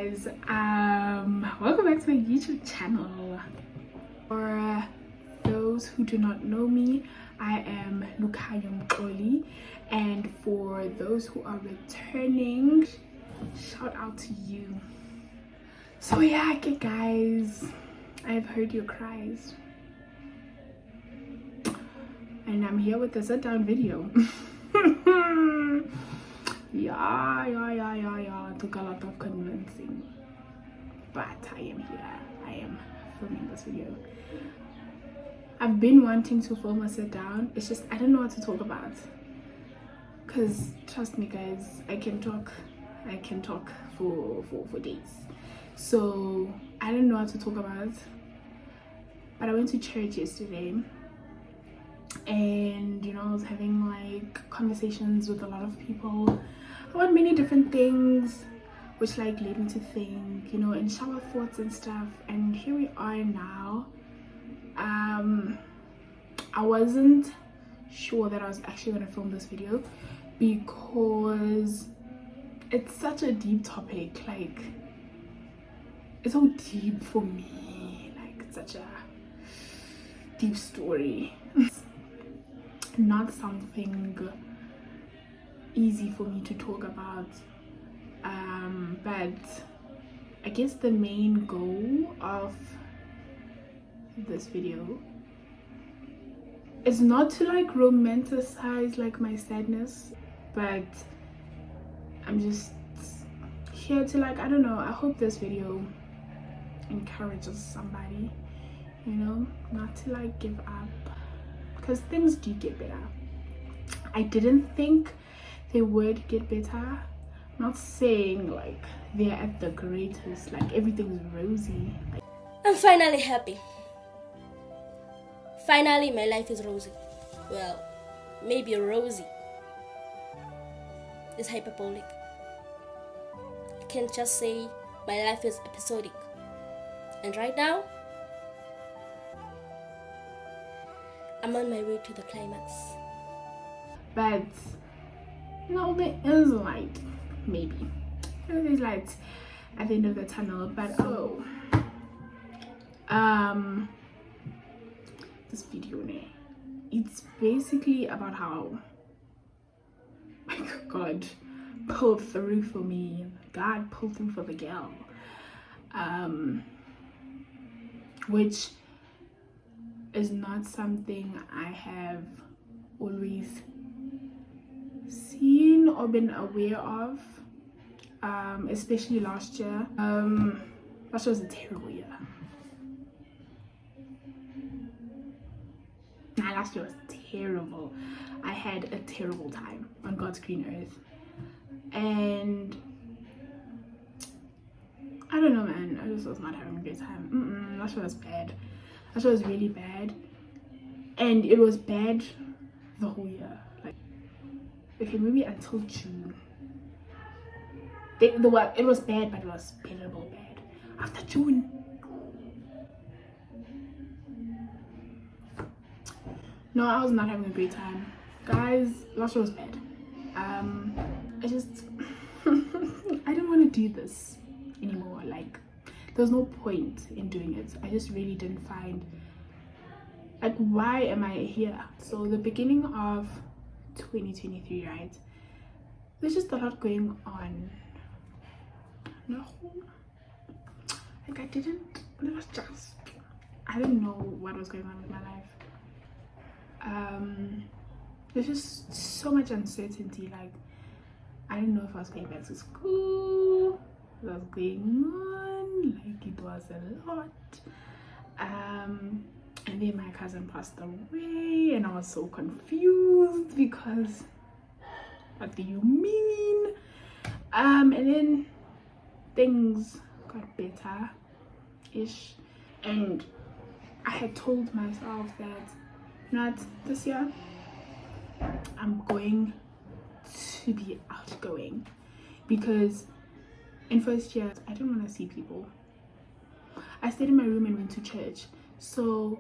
guys, welcome back to my YouTube channel. For those who do not know me, I am Lukayo Mxoli, and for those who are returning, shout out to you. So yeah, okay guys, I've heard your cries and I'm here with a sit down video. Yeah, took a lot of convincing, but I am here. I am filming this video. I've been wanting to film a sit down, it's just I don't know what to talk about, because trust me guys, I can talk for days. So I don't know what to talk about, but I went to church yesterday and you know, I was having like conversations with a lot of people about many different things, which like led me to think, you know, and shower thoughts and stuff. And here we are now. I wasn't sure that I was actually going to film this video because it's such a deep topic. Like, it's so deep for me, like it's such a deep story. Not something easy for me to talk about, but I guess the main goal of this video is not to like romanticize like my sadness, but I'm just here to like, I don't know, I hope this video encourages somebody, you know, not to like give up, because things do get better. I didn't think they would get better. I'm not saying like they're at the greatest, like everything's rosy. I'm finally happy. Finally, my life is rosy. Well, maybe rosy is hyperbolic. I can't just say my life is episodic. And right now, I'm on my way to the climax. But no, there is light, maybe. There's light at the end of the tunnel, but this video, it's basically about how God pulled through for me. God pulled through for the girl, which is not something I have always seen or been aware of, especially last year. Last year was a terrible year. Last year was terrible. I had a terrible time on God's green earth, and I don't know, man, I just was not having a great time. Last year was bad. Last year was really bad, and it was bad the whole year. Like, okay, maybe until June. It was bad, but it was bearable bad after June. No, I was not having a great time, guys. Last year was bad. I just I didn't want to do this anymore. Like, there was no point in doing it. I just really didn't find, like, why am I here? So the beginning of 2023, right, there's just a lot going on. No, like it was just, I didn't know what was going on with my life. There's just so much uncertainty. Like, I didn't know if I was going back to school, what was going on, like it was a lot. And then my cousin passed away and I was so confused because what do you mean? And then things got better ish, and I had told myself that not this year I'm going to be outgoing, because in first year I didn't want to see people. I stayed in my room and went to church. So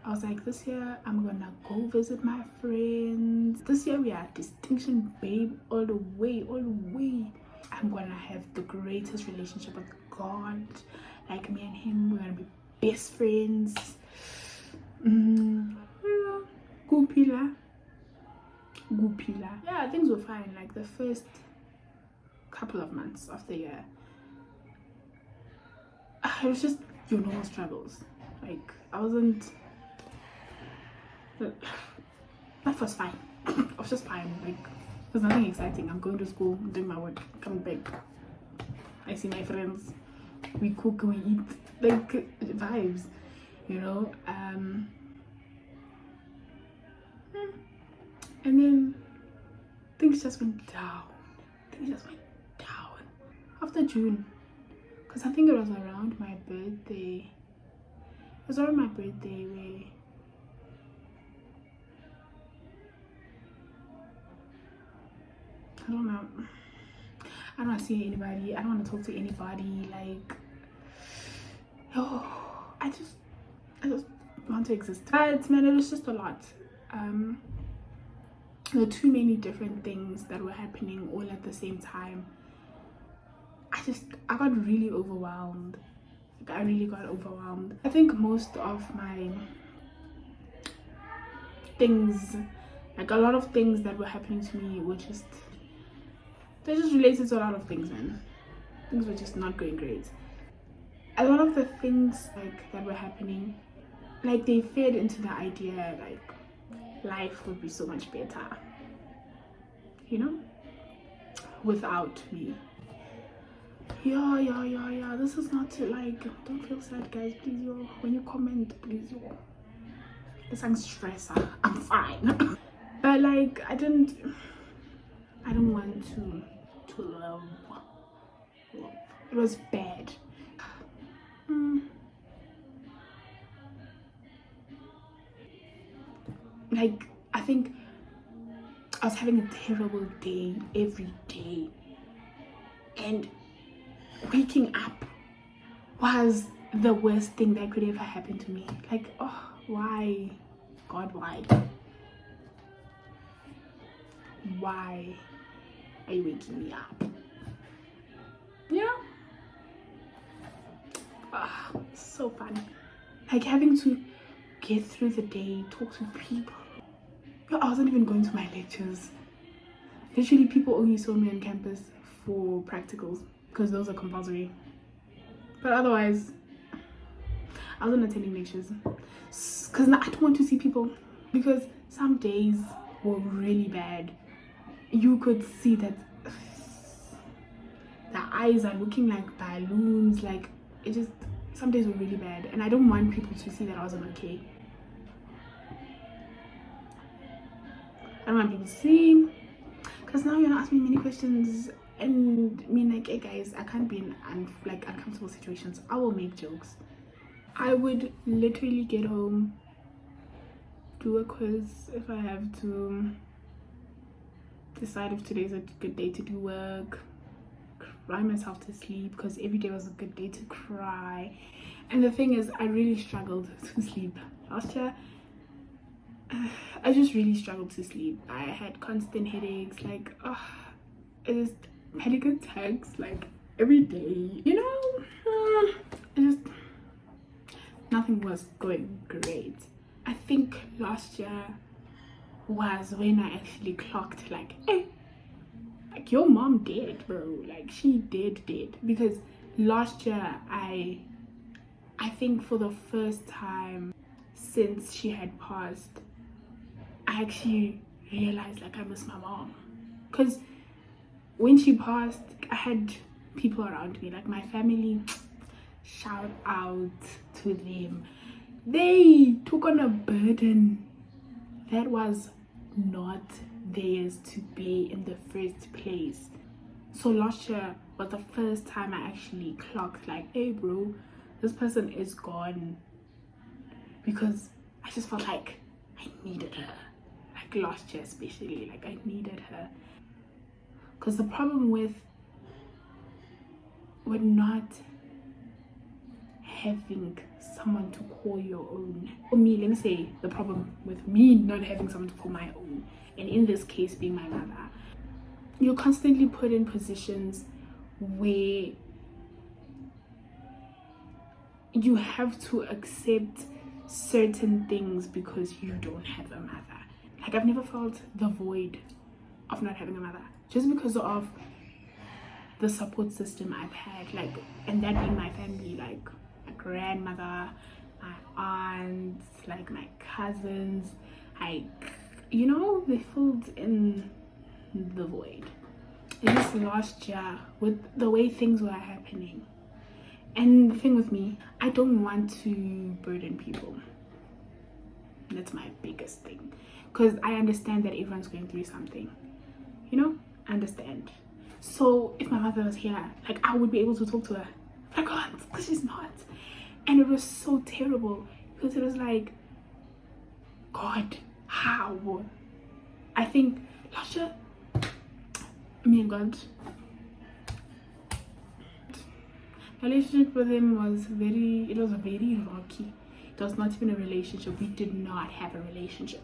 I was like, this year I'm gonna go visit my friends. This year we are Distinction Babe all the way. I'm gonna have the greatest relationship with God. Like me and him, we're gonna be best friends. Gupila. Yeah, things were fine. Like the first couple of months of the year, it was just your normal struggles. Like I wasn't. Life was fine. I was just fine. Like there's nothing exciting. I'm going to school, doing my work, coming back. I see my friends. We cook, we eat. Like vibes, you know. And then things just went down. After June, because I think it was around my birthday. It was around my birthday where I don't know. I don't want to see anybody. I don't want to talk to anybody. Like, oh, I just want to exist. But man, it was just a lot. There were too many different things that were happening all at the same time. I got really overwhelmed. Like, I really got overwhelmed. I think most of my things, like a lot of things that were happening to me were just, they're just related to a lot of things, man. Things were just not going great. A lot of the things like that were happening, like they fed into the idea like life would be so much better, you know, without me. Yeah, this is not to, like, don't feel sad guys, please, yo. When you comment, please, yo, this I'm stressor, I'm fine. But like I don't want to love. It was bad. Like I think I was having a terrible day every day, and waking up was the worst thing that could ever happen to me. Like, oh, why, God, why are you waking me up? You know, so funny. Like having to get through the day, talk to people. I wasn't even going to my lectures. Literally, people only saw me on campus for practicals because those are compulsory. But otherwise, I wasn't attending lectures because I don't want to see people. Because some days were really bad. You could see that the eyes are looking like balloons. Like it just, some days were really bad, and I don't want people to see that I wasn't okay. I don't want people to see, because now you're gonna ask me many questions, and I mean, like, hey guys, I can't be in like uncomfortable situations. I will make jokes. I would literally get home, do a quiz if I have to, decide if today's a good day to do work, cry myself to sleep because every day was a good day to cry. And the thing is, I really struggled to sleep last year. I just really struggled to sleep. I had constant headaches, like it just panic attacks like every day, you know. Nothing was going great. I think last year was when I actually clocked like, hey, like your mom dead, bro. Like she dead. Because last year I think for the first time since she had passed, I actually realized like I miss my mom. Because when she passed, I had people around me, like my family. Shout out to them. They took on a burden that was not theirs to bear in the first place. So last year was the first time I actually clocked like, hey bro, this person is gone. Because I just felt like I needed her. Like last year especially, like I needed her. Because the problem with not having someone to call your own, for me, let me say the problem with me not having someone to call my own, and in this case being my mother, you're constantly put in positions where you have to accept certain things because you don't have a mother. Like, I've never felt the void of not having a mother, just because of the support system I've had, like, and that being my family, like my grandmother, my aunts, like my cousins, like, you know, they filled in the void. And this last year, with the way things were happening, and the thing with me, I don't want to burden people. That's my biggest thing, because I understand that everyone's going through something, you know. I understand. So if my mother was here, like, I would be able to talk to her. I can't, because she's not. And it was so terrible, because it was like, God, how? I think last year, me and God, relationship with him was very rocky. It was not even a relationship. We did not have a relationship.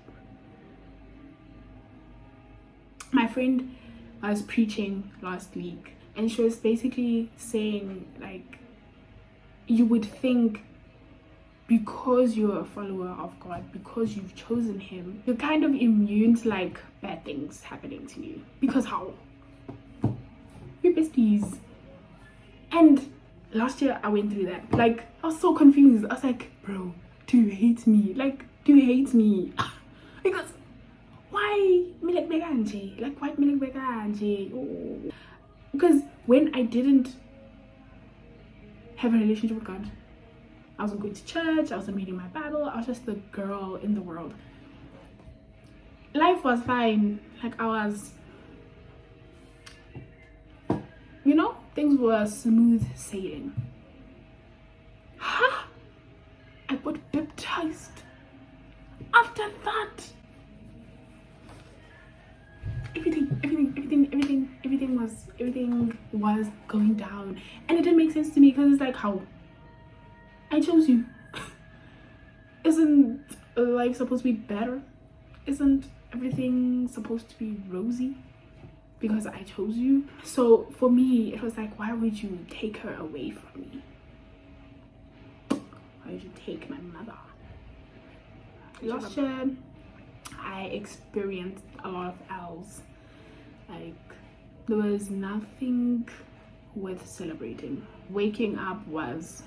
My friend was preaching last week, and she was basically saying, like, you would think because you're a follower of God, because you've chosen him, you're kind of immune to, like, bad things happening to you. Because how? We're besties. And last year I went through that. Like, I was so confused. I was like, bro, do you hate me? Like, do you hate me? Because why Milek Beganje? Like, why Milek Beganje? Oh. Because when I didn't have a relationship with God, I wasn't going to church, I wasn't reading my Bible, I was just the girl in the world. Life was fine. Like, I was, you know, things were smooth sailing. Huh? I got baptized. After that, everything was going down, and it didn't make sense to me, because it's like, how? I chose you. Isn't life supposed to be better? Isn't everything supposed to be rosy because I chose you? So for me, it was like, why would you take her away from me? Why would you take my mother? Last year, I experienced a lot of L's. Like, there was nothing worth celebrating. Waking up was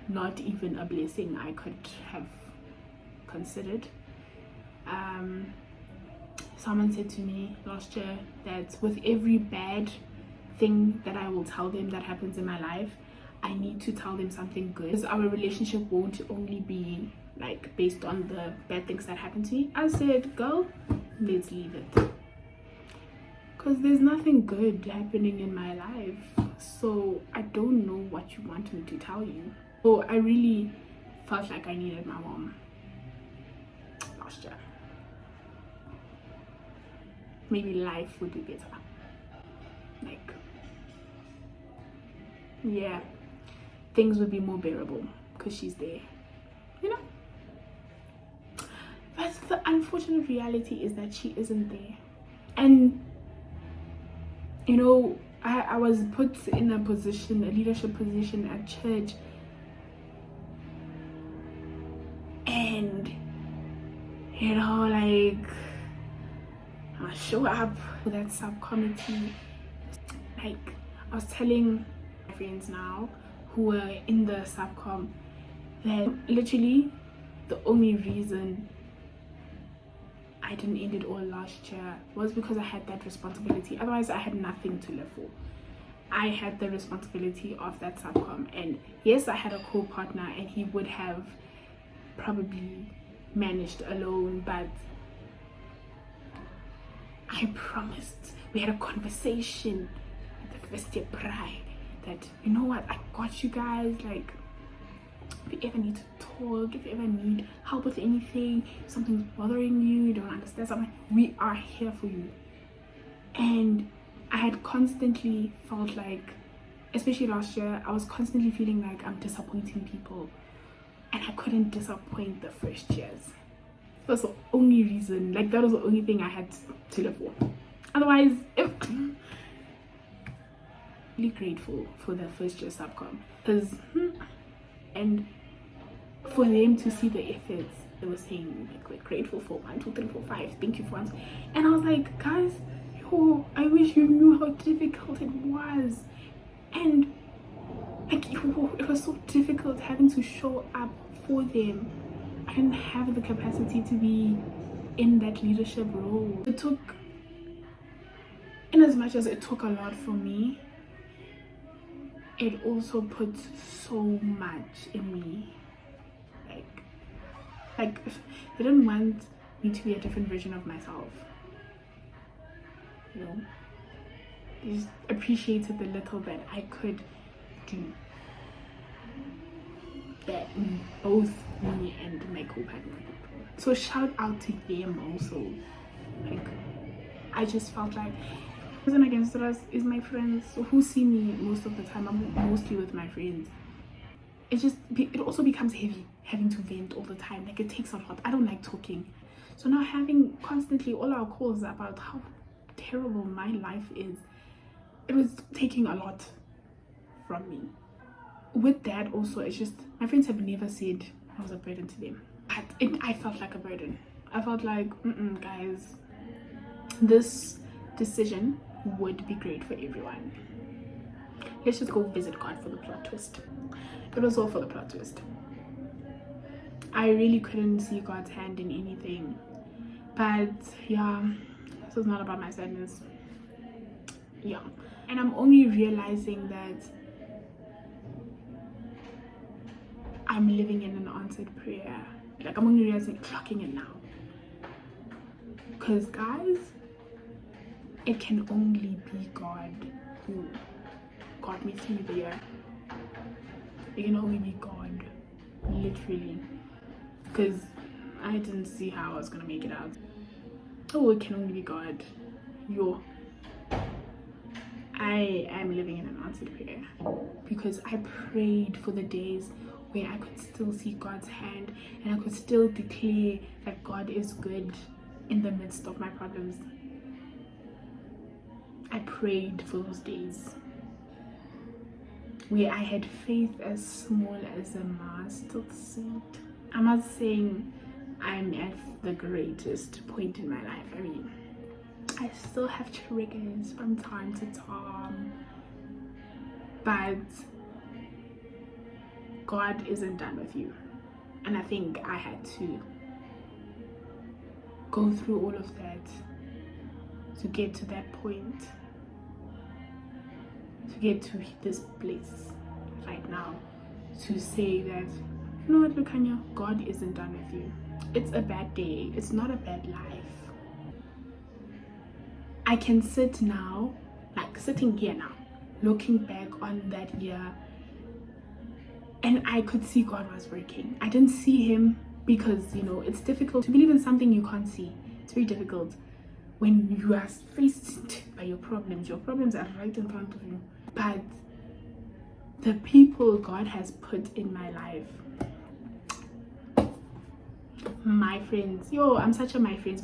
not even a blessing I could have considered. Someone said to me last year that with every bad thing that I will tell them that happens in my life, I need to tell them something good, because our relationship won't only be like based on the bad things that happen to me. I said, girl, let's leave it, because there's nothing good happening in my life, so I don't know what you want me to tell you. So I really felt like I needed my mom last year. Maybe life would be better. Like, yeah, things would be more bearable because she's there, you know. But the unfortunate reality is that she isn't there. And, you know, I was put in a position, a leadership position at church, and, you know, like, I show up with that subcommittee. Like, I was telling my friends now who were in the subcom that literally the only reason I didn't end it all last year was because I had that responsibility. Otherwise, I had nothing to live for. I had the responsibility of that subcom, and yes, I had a co-partner, and he would have probably managed alone, but I promised, we had a conversation at the first year pride that, you know what, I got you guys. Like, if you ever need to talk, if you ever need help with anything, if something's bothering you, you don't understand something, we are here for you. And I had constantly felt like, especially last year, I was constantly feeling like I'm disappointing people, and I couldn't disappoint the first years. That's the only reason, like, that was the only thing I had to live for. Otherwise, really grateful for the first year subcom, because and for them to see the efforts. They were saying like, we're grateful for 1, 2, 3, 4, 5, thank you for once. And I was like, guys, yo, I wish you knew how difficult it was. And like, yo, it was so difficult having to show up for them. I didn't have the capacity to be in that leadership role. It took, in as much as it took a lot from me, it also put so much in me. Like they didn't want me to be a different version of myself, you know. They just appreciated the little that I could do, that both me and my co-partner. So shout out to them also. Like, I just felt like the person against us is my friends who see me most of the time. I'm mostly with my friends. It also becomes heavy having to vent all the time. Like, it takes a lot. I don't like talking, so now having constantly all our calls about how terrible my life is, it was taking a lot from me. With that also, it's just my friends have never said I was a burden to them, but I felt like a burden. I felt like, guys, this decision would be great for everyone. Let's just go visit God for the plot twist. It was all for the plot twist. I really couldn't see God's hand in anything. But yeah, this is not about my sadness. Yeah. And I'm only realizing that I'm living in an answered prayer. Like, I'm only realizing, clocking it now. Because guys, it can only be God who got me through the year. It can only be God, literally, because I didn't see how I was gonna make it out. Oh, it can only be God. I am living in an answered prayer, because I prayed for the days where I could still see God's hand and I could still declare that God is good in the midst of my problems. I prayed for those days where I had faith as small as a mustard seed. I'm not saying I'm at the greatest point in my life. I mean, I still have triggers from time to time, but God isn't done with you. And I think I had to go through all of that to get to that point, to get to this place right now, to say that, you know what, Lukanya, God isn't done with you. It's a bad day. It's not a bad life. I can sit now, like sitting here now, looking back on that year, and I could see God was working. I didn't see him because, you know, it's difficult to believe in something you can't see. It's very difficult when you are faced by your problems. Your problems are right in front of you. But the people God has put in my life, my friends, I'm such a my friends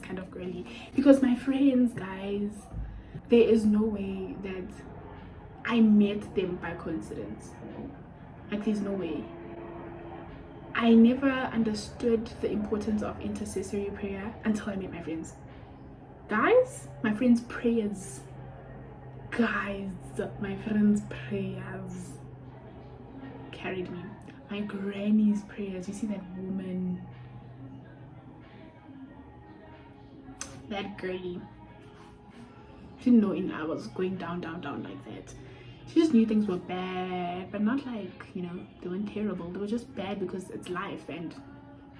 kind of girly, because my friends, guys, there is no way that I met them by coincidence. Like, there's no way. I never understood the importance of intercessory prayer until I met my friends. Guys, my friends' prayers. Guys, my friends' prayers carried me. My granny's prayers. You see that woman, that girlie. She didn't know I was going down like that. She just knew things were bad, but not like, you know, they weren't terrible. They were just bad because it's life and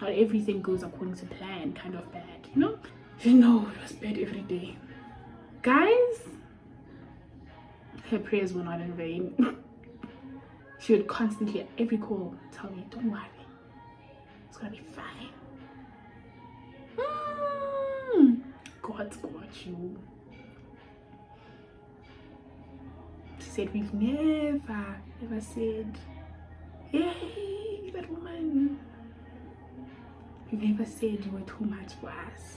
not everything goes according to plan, kind of bad, you know? She didn't know it was bad every day. Guys, her prayers were not in vain. She would constantly, at every call, tell me, don't worry, it's gonna be fine. God's got you. She said, we've never said, hey, that woman. We've never said you were too much for us.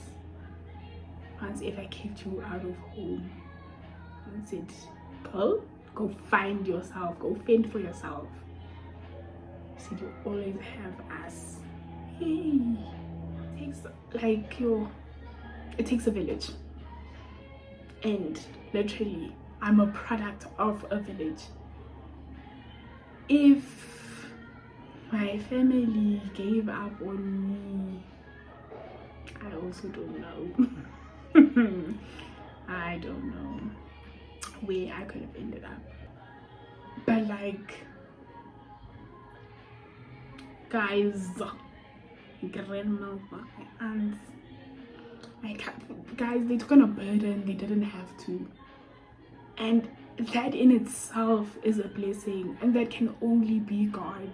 Once ever kicked you out of home. Once said girl, go find yourself, go fend for yourself. So you always have us. Hey, it takes a village, and literally I'm a product of a village. If my family gave up on me, I also don't know. I don't know where I could have ended up, but like, guys, grandmother, aunts, guys, they took on a burden they didn't have to, and that in itself is a blessing, and that can only be God.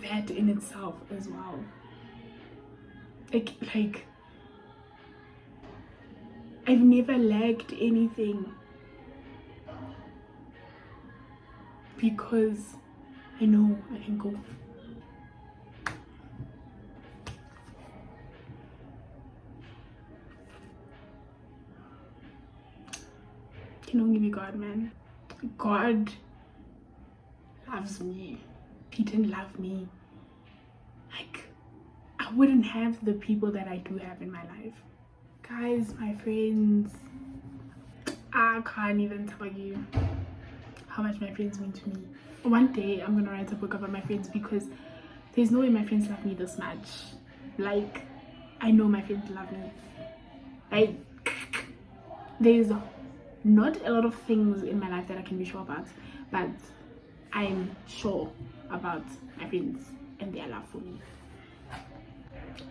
That in itself as well, like I've never lacked anything because I know I can go. Can only be God, man. God loves me. If he didn't love me, like, I wouldn't have the people that I do have in my life. Guys, my friends, I can't even tell you how much my friends mean to me. One day I'm gonna write a book about my friends, because there's no way my friends love me this much. Like, I know my friends love me. Like, there's not a lot of things in my life that I can be sure about, but I'm sure about my friends and their love for me.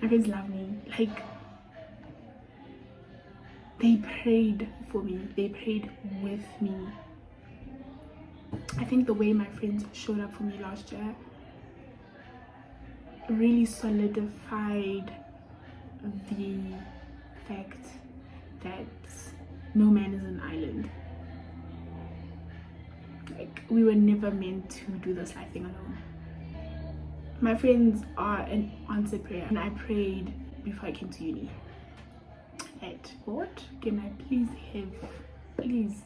My friends love me. Like, they prayed for me, they prayed with me. I think the way my friends showed up for me last year really solidified the fact that no man is an island. Like, we were never meant to do this life thing alone. My friends are an answered prayer, and I prayed before I came to uni. At what? Can I please have, please,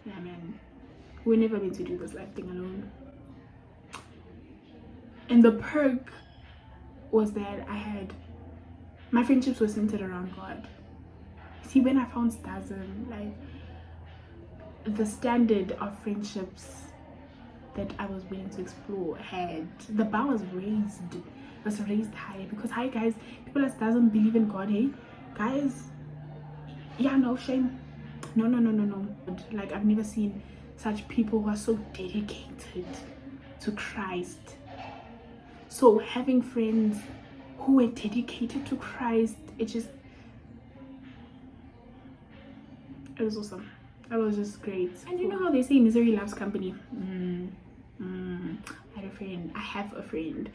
yeah man, we're never meant to do this life thing alone. And the perk was that my friendships were centered around God. See, when I found Stasm, like, the standard of friendships that I was willing to explore the bar was raised high, because hi guys, people that doesn't believe in God, hey guys, yeah, no shame, no, like, I've never seen such people who are so dedicated to Christ. So having friends who were dedicated to Christ, it was awesome. That was just great. And you know how they say misery loves company? I have a friend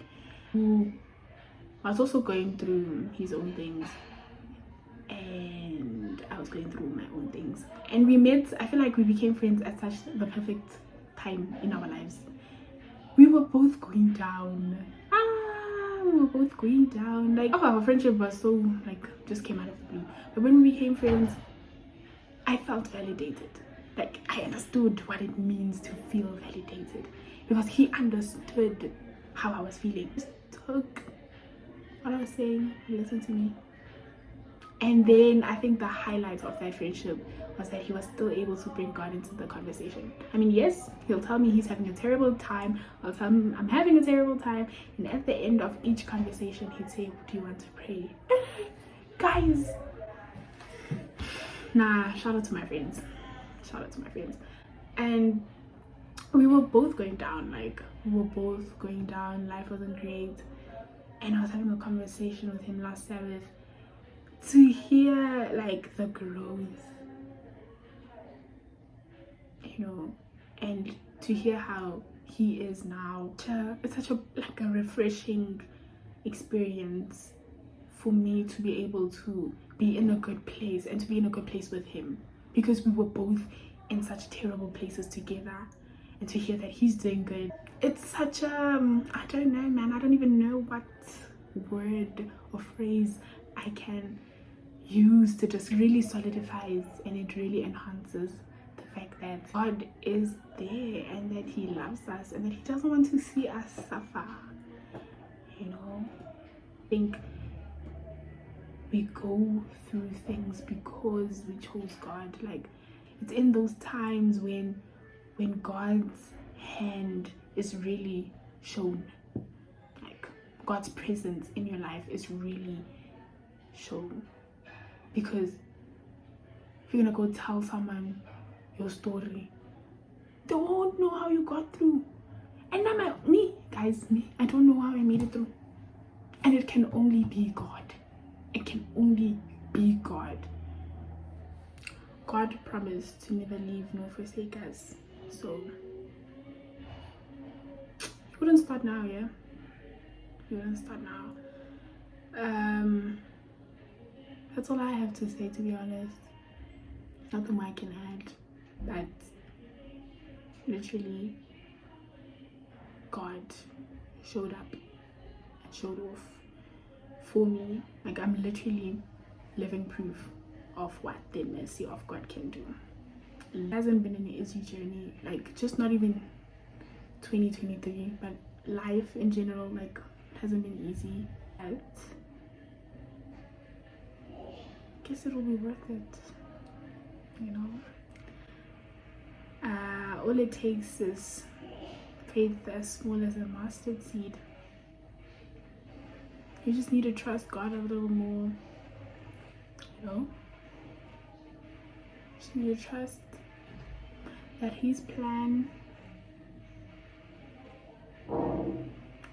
who was also going through his own things, and I was going through my own things, and we met. I feel like we became friends at such the perfect time in our lives. We were both going down. Like, our friendship was so, like, just came out of the blue. But when we became friends, I felt validated. Like, I understood what it means to feel validated, because he understood how I was feeling. He took what I was saying, listened to me. And then I think the highlight of that friendship was that he was still able to bring God into the conversation. I mean, yes, he'll tell me he's having a terrible time, I'll tell him I'm having a terrible time, and at the end of each conversation he'd say, do you want to pray? Guys, nah, shout out to my friends. And we were both going down, life wasn't great, and I was having a conversation with him last Sabbath to hear, like, the growth, you know, and to hear how he is now. It's such a refreshing experience for me to be able to be in a good place, and to be in a good place with him, because we were both in such terrible places together, and to hear that he's doing good, it's such a I don't know, man, I don't even know what word or phrase I can use to just really solidifies, and it really enhances the fact that God is there and that he loves us and that he doesn't want to see us suffer. You know, I think we go through things because we chose God. Like, it's in those times when God's hand is really shown, like God's presence in your life is really shown. Because if you're gonna go tell someone your story, they won't know how you got through. And I'm like, me, I don't know how I made it through. And it can only be God. It can only be God. God promised to never leave nor forsake us. So you wouldn't start now, yeah? You wouldn't start now. That's all I have to say, to be honest. Nothing more I can add. But literally, God showed up and showed off for me. Like, I'm literally living proof of what the mercy of God can do. It hasn't been an easy journey, like just not even 2023, but life in general, like, hasn't been easy. But I guess it'll be worth it, you know. All it takes is faith as small as a mustard seed. You just need to trust God a little more, you know. You just need to trust that his plan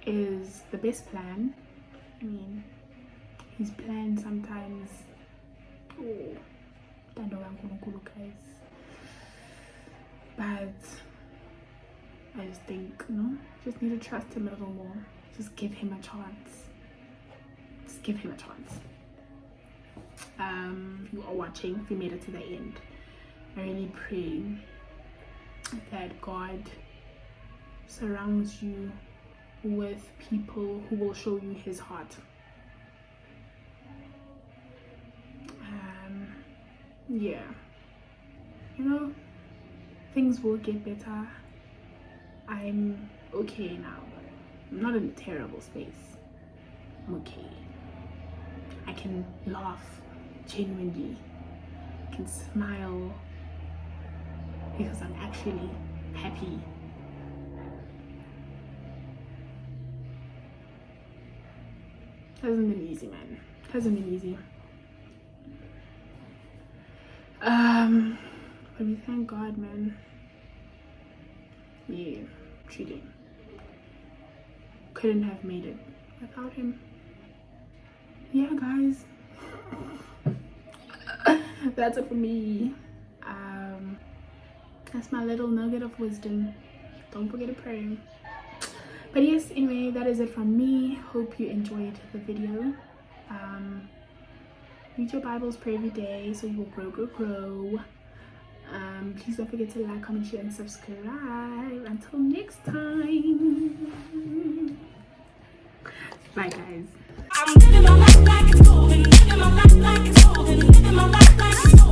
is the best plan. I mean, his plan sometimes, guys. But I just think, you know, just need to trust him a little more. Just give him a chance. Just give him a chance. If you are watching, if you made it to the end, I really pray that God surrounds you with people who will show you his heart. Yeah, you know, things will get better. I'm okay now. I'm not in a terrible space. I'm okay. I can laugh genuinely. I can smile because I'm actually happy. Hasn't been easy, man. Hasn't been easy. But we thank God, man. Yeah, truly. Couldn't have made it without him. Yeah, guys. That's it for me. That's my little nugget of wisdom. Don't forget to pray. But yes, anyway, that is it from me. Hope you enjoyed the video. Read your Bibles, pray every day so you will grow. Please don't forget to like, comment, share, and subscribe. Until next time. Bye, guys. I'm living my life like it's golden, living my life like it's golden, living my life like it's golden.